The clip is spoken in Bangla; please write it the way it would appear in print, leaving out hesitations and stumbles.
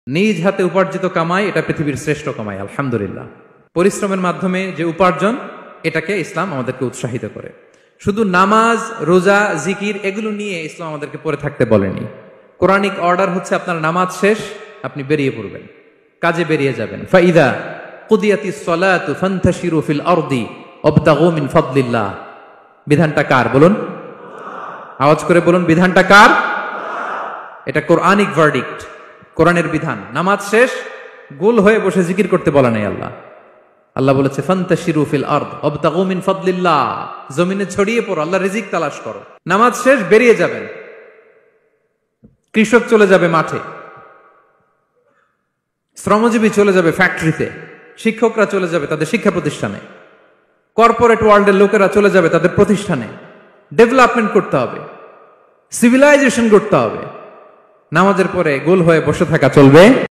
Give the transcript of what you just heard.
নিজ হাতে উপার্জিত কামাই এটা পৃথিবীর শ্রেষ্ঠ কামাই, আলহামদুলিল্লাহ। পরিশ্রমের মাধ্যমে যে উপার্জন, এটাকে ইসলাম আমাদেরকে উৎসাহিত করে। শুধু নামাজ, রোজা, জিকির এগুলো নিয়ে ইসলাম আমাদেরকে পড়ে থাকতে বলেনি। কোরআনিক অর্ডার হচ্ছে আপনার নামাজ শেষ, আপনি বেরিয়ে পড়বেন, কাজে বেরিয়ে যাবেন। ফাইদা কুদিয়াতিস সালাতু ফান্তাশিরু ফিল আরদি ওয়াবতাগু মিন ফাদলিল্লাহ। বিধানটা কার বলুন? আওয়াজ করে বলুন, বিধানটা কার? এটা কোরআনিক ভার্ডিক্ট, কোরআনের বিধান। নামাজ শেষ, গোল হয়ে বসে জিকির করতে বলা নাই আল্লাহ। আল্লাহ বলেছে ফান্তাশিরু ফিল আরদ ওয়াবতাগু মিন ফাদলিল্লাহ, জমিনে ছড়িয়ে পড়ো, আল্লাহ রিজিক তালাশ করো। নামাজ শেষ বেরিয়ে যাবেন, কৃষক চলে যাবে মাঠে, শ্রমজীবী চলে যাবে ফ্যাক্টরিতে, শিক্ষকরা চলে যাবে তাদের শিক্ষা প্রতিষ্ঠানে, কর্পোরেট ওয়ার্ল্ডের লোকেরা চলে যাবে তাদের প্রতিষ্ঠানে। ডেভেলপমেন্ট করতে হবে, সিভিলাইজেশন করতে হবে। নামাজের পরে গোল হয়ে বসে থাকা চলবে